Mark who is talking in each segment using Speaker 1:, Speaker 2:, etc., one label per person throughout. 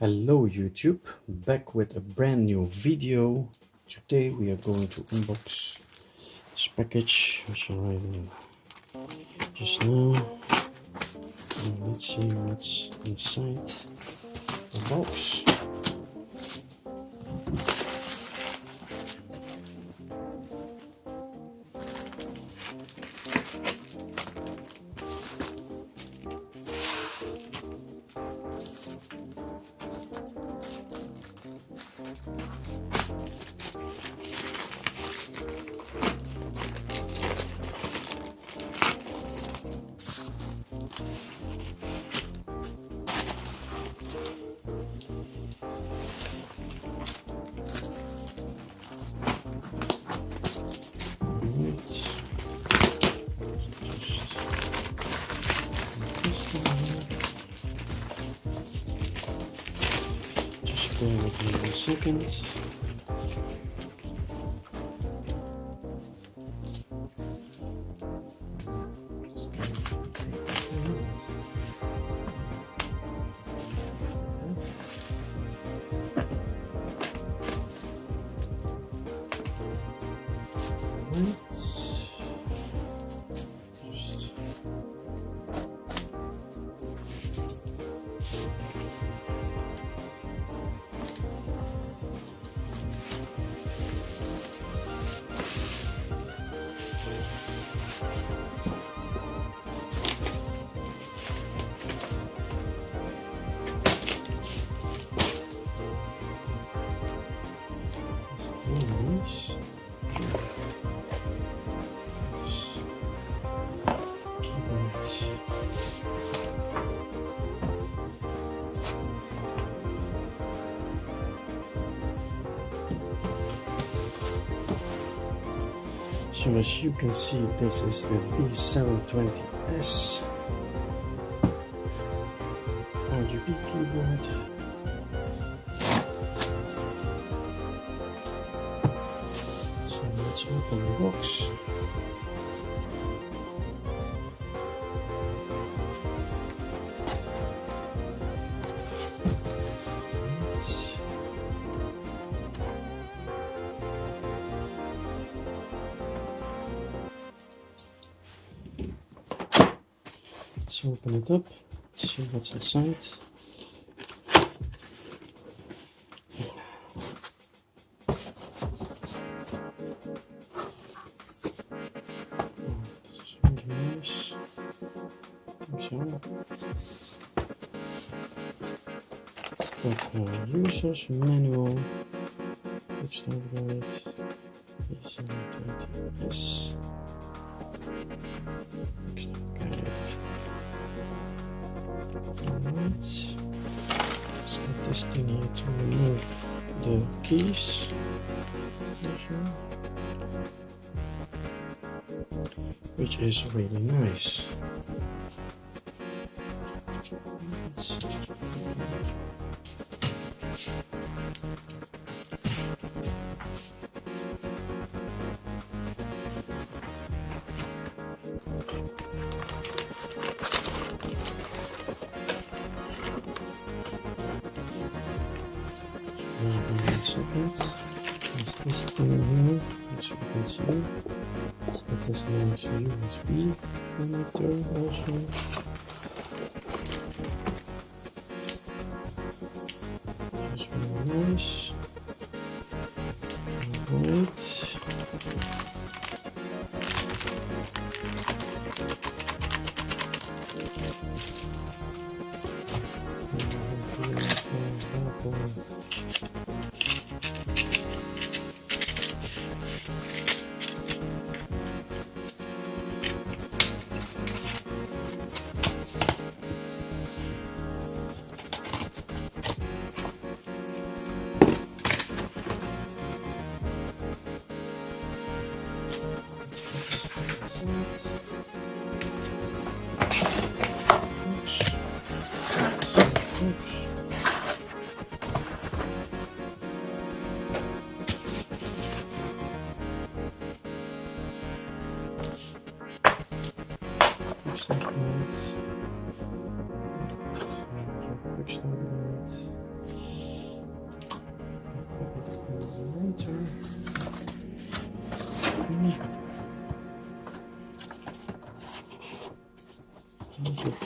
Speaker 1: Hello YouTube, back with a brand new video. Today we are going to unbox this package which arrived just now. And let's see what's inside the box. Just bear with me 1 second. So as you can see, this is the V720S RGB keyboard. So let's open the box. Let's open it up, see what's inside. It's really nice. It's got a user's manual, which don't write V720S. Alright, let's get this thing here to remove the keys, which is really nice. Second, there's this thing here, which you can see. It's got this nice USB connector also. It's really nice. Alright. Quick start mode.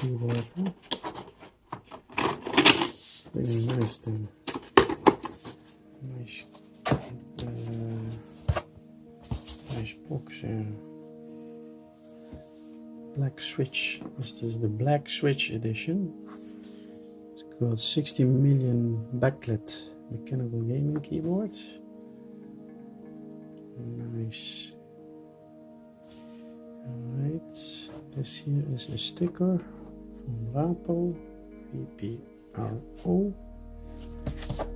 Speaker 1: keyboard. Huh? Really nice thing. Nice, nice box here. Black switch. This is the black switch edition. It's got 60 million backlit mechanical gaming keyboard. Nice. Alright, this here is a sticker from Rapoo VPRO.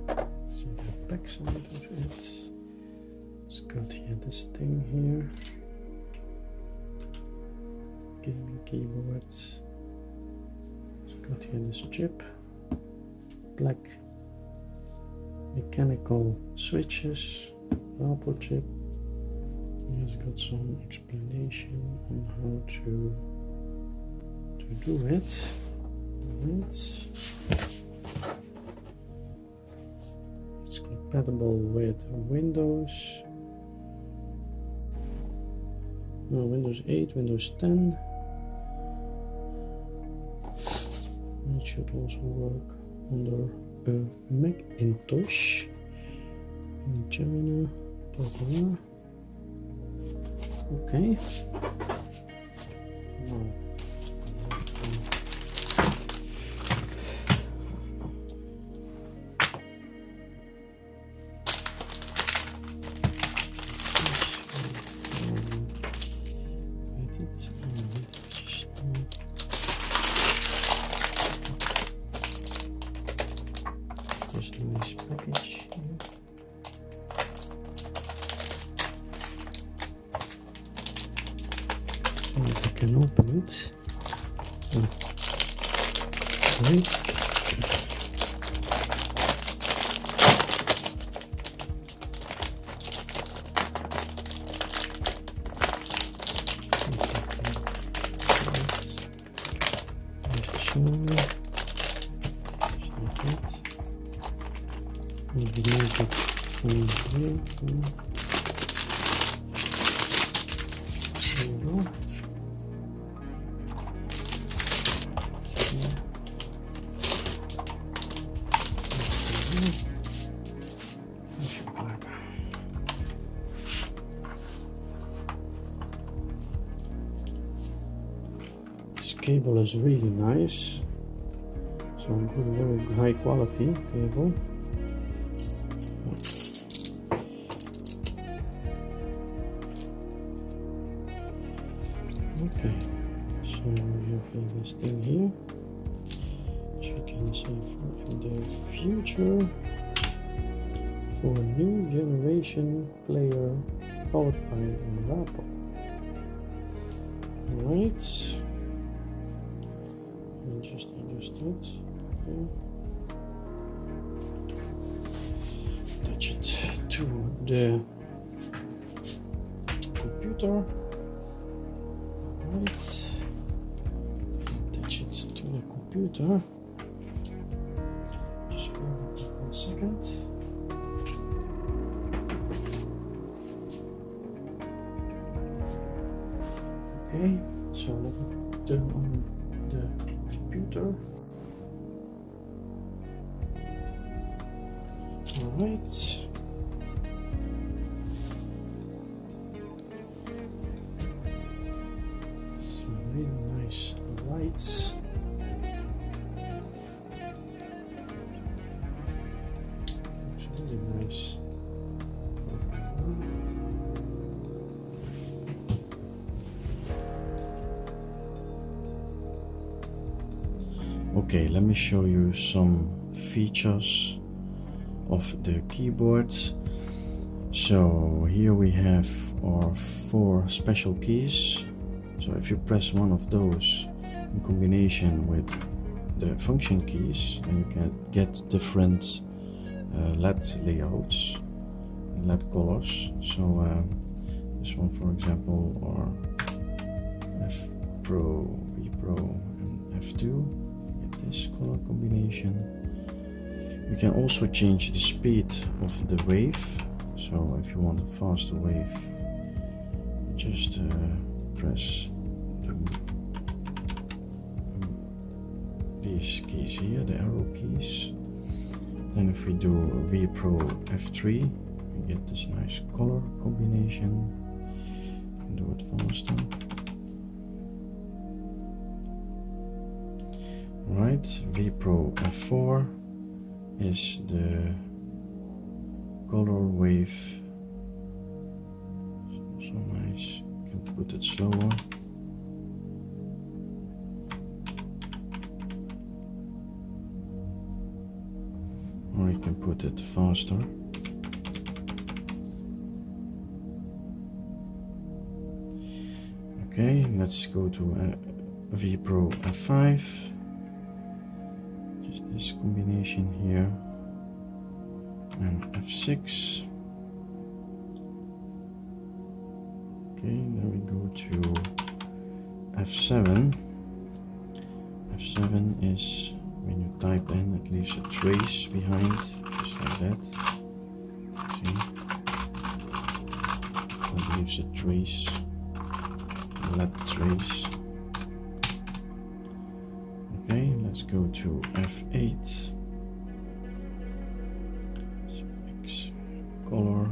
Speaker 1: Let's see the back side of it. It's got here this thing here. Gaming keyboard. It's got here this chip. Black mechanical switches. Rapoo chip. It's got some explanation on how to do it. Right. It's compatible with Windows. No, Windows 8, Windows 10. It should also work under a Macintosh in China. Popular. Okay. Now, this nice package here. I can open it. Right. This cable is really nice, so I'm putting very high quality cable. Okay, so we have this thing here, which we can say for in the future, for a new generation player powered by Rapoo. Alright, I'll just adjust that. Okay. Attach it to the computer. Right. Attach it to the computer. Just wait 1 second. Okay, so let me turn on the computer. Alright. Really nice lights. Looks really nice. Okay, let me show you some features of the keyboard. So here we have our 4 special keys. So if you press one of those in combination with the function keys, then you can get different LED layouts, LED colors. So this one, for example, or VPRO and F2, get this color combination. You can also change the speed of the wave. So if you want a faster wave, you just press the these keys here, the arrow keys. Then if we do VPRO F3, we get this nice color combination. Do it faster. Right, VPRO F4 is the color wave. So nice. You can put it slower. Or you can put it faster. Okay, let's go to VPRO F5. Just this combination here. And F6. Okay, then we go to F7. F7 is when you type in, it leaves a trace behind, just like that. See? It leaves a trace, a LED trace. Okay, let's go to F8. So fix color.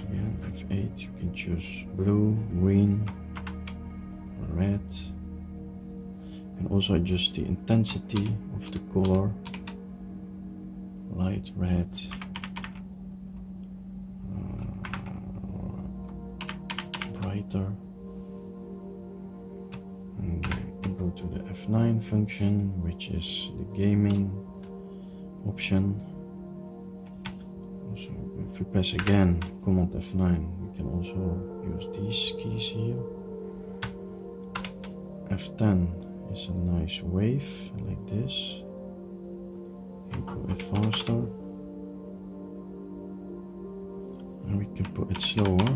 Speaker 1: Again, F8, you can choose blue, green, red. You can also adjust the intensity of the color, light red, or brighter. And then go to the F9 function, which is the gaming option. So if we press again Command F9, we can also use these keys here. F10 is a nice wave like this. You put it faster, and we can put it slower.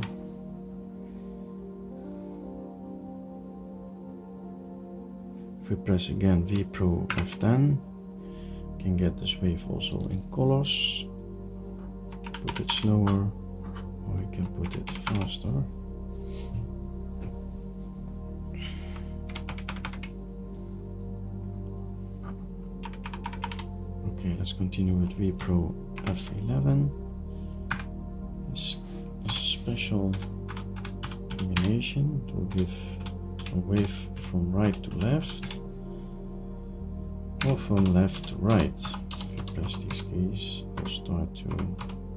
Speaker 1: If we press again VPRO F10, we can get this wave also in colors. Put it slower, or we can put it faster. Okay, let's continue with VPRO F11. This is a special combination to give a wave from right to left, or from left to right. If you press these keys, it will start to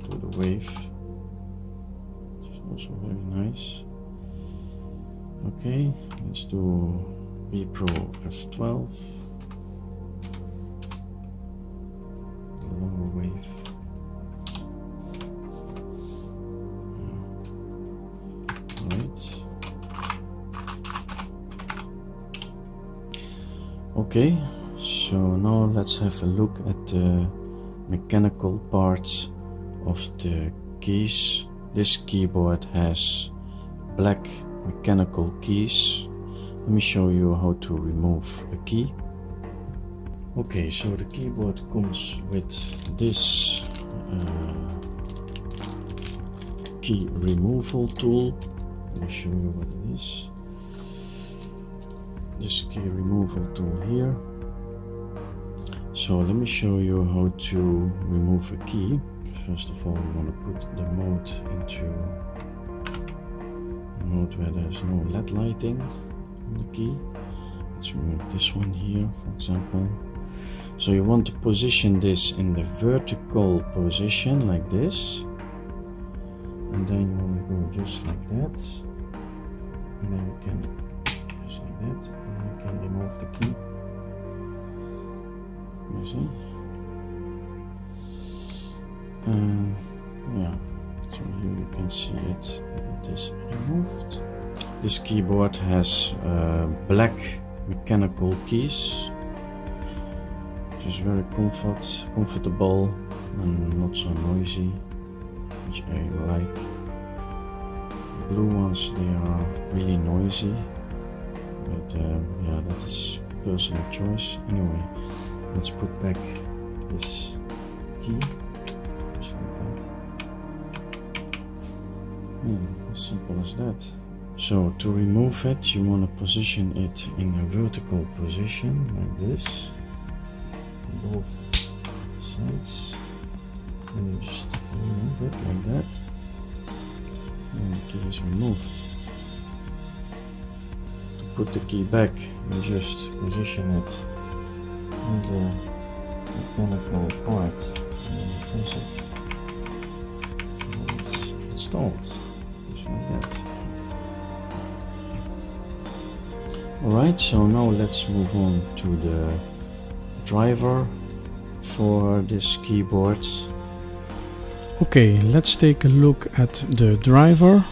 Speaker 1: do the wave, which is also very nice. Okay, let's do VPRO F12. Longer wave. Right. Okay, so now let's have a look at the mechanical parts of the keys. This keyboard has black mechanical keys. Let me show you how to remove a key. Okay, so the keyboard comes with this key removal tool. Let me show you what it is. This key removal tool here. So let me show you how to remove a key. First of all, we want to put the mode into a mode where there's no LED lighting on the key. Let's remove this one here, for example. So you want to position this in the vertical position like this, and then you want to go just like that, and then you can just like that, and then you can remove the key. You see? And yeah, so here you can see it, that it is removed. This keyboard has black mechanical keys, which is very comfortable and not so noisy, which I like. The blue ones, they are really noisy, but yeah, that is personal choice. Anyway, let's put back this key, just like that. Yeah, as simple as that. So to remove it, you want to position it in a vertical position like this, both sides, and you just remove it like that, and the key is removed. To put the key back, you just position it on the mechanical part, and then you press it, and it's installed, just like that. Alright, so now let's move on to the driver for this keyboard. Okay, let's take a look at the driver.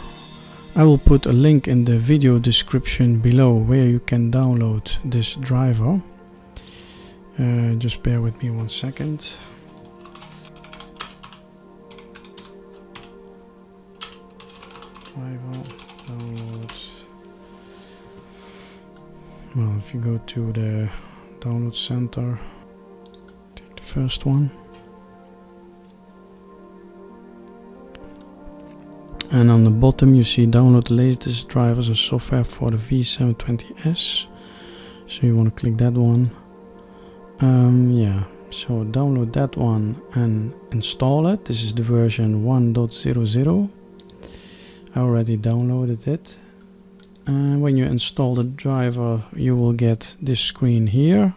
Speaker 1: I will put a link in the video description below where you can download this driver. Just bear with me 1 second. Driver, download. Well, if you go to the download center, take the first one. And on the bottom you see download the latest drivers and software for the V720S. So you want to click that one. Yeah, so download that one and install it. This is the version 1.00. I already downloaded it. And when you install the driver, you will get this screen here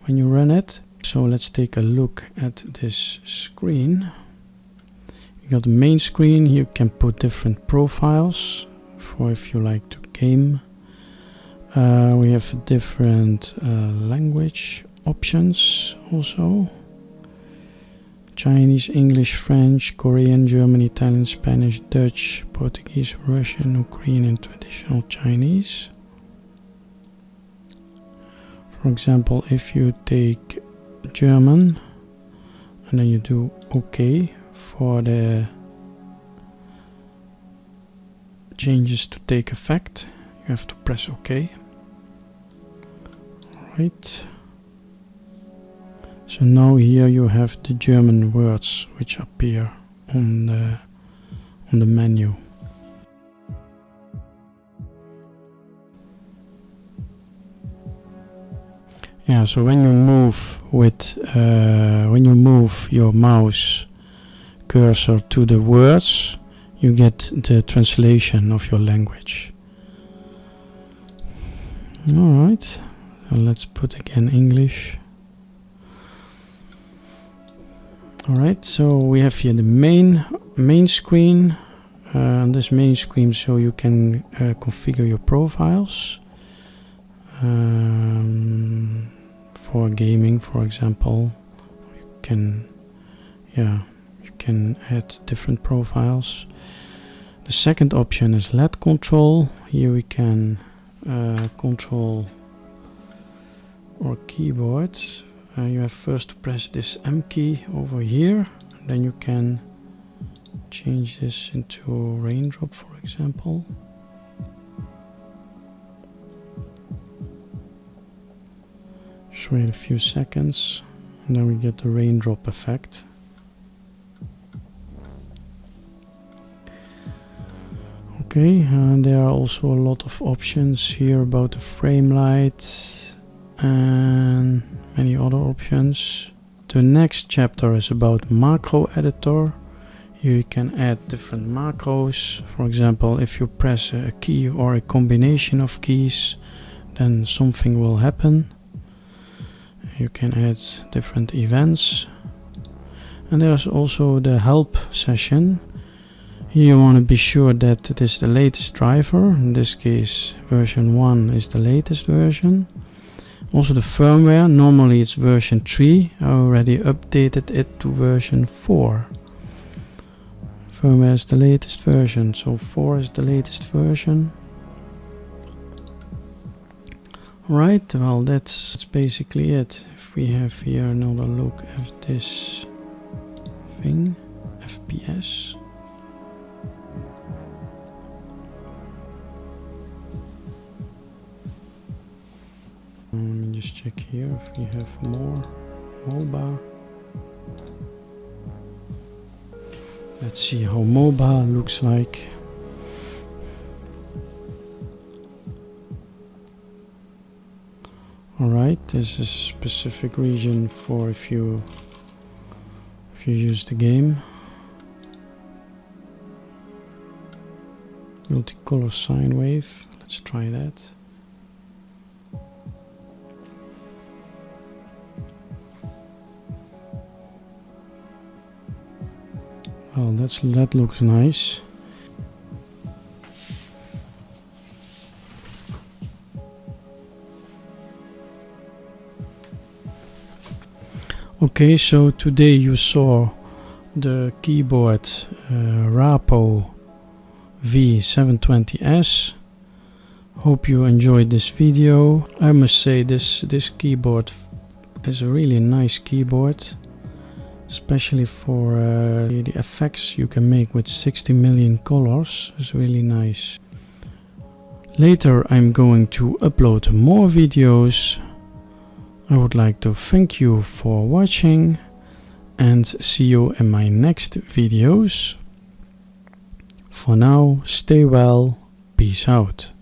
Speaker 1: when you run it. So let's take a look at this screen. You got the main screen. You can put different profiles for if you like to game. We have different language options also. Chinese, English, French, Korean, German, Italian, Spanish, Dutch, Portuguese, Russian, Ukrainian, and traditional Chinese. For example, if you take German and then you do OK for the changes to take effect, you have to press OK. Alright. So now here you have the German words which appear on the menu. Yeah, so when you move your mouse cursor to the words, you get the translation of your language. Alright, so let's put again English. Alright, so we have here the main screen. On this main screen, so you can configure your profiles for gaming, for example. You can add different profiles. The second option is LED control. Here we can control our keyboard. You have first to press this M key over here, and then you can change this into raindrop, for example. Just wait a few seconds, and then we get the raindrop effect. Okay, and there are also a lot of options here about the frame light and many other options. The next chapter is about macro editor. Here you can add different macros. For example, if you press a key or a combination of keys, then something will happen. You can add different events. And there's also the help session. Here you want to be sure that it is the latest driver. In this case, version 1 is the latest version. Also the firmware, normally it's version 3. I already updated it to version 4. Firmware is the latest version, so 4 is the latest version. Right, well that's basically it. If we have here another look at this thing, FPS. Let me just check here if we have more mobile. Let's see how mobile looks like. Alright, this is a specific region for if you use the game. Multicolor sine wave, let's try that. Well, that looks nice. Okay, so today you saw the keyboard Rapoo V720S. Hope you enjoyed this video. I must say this keyboard is a really nice keyboard, especially for the effects you can make with 60 million colors. It's really nice. Later I'm going to upload more videos. I would like to thank you for watching and see you in my next videos. For now, stay well, peace out.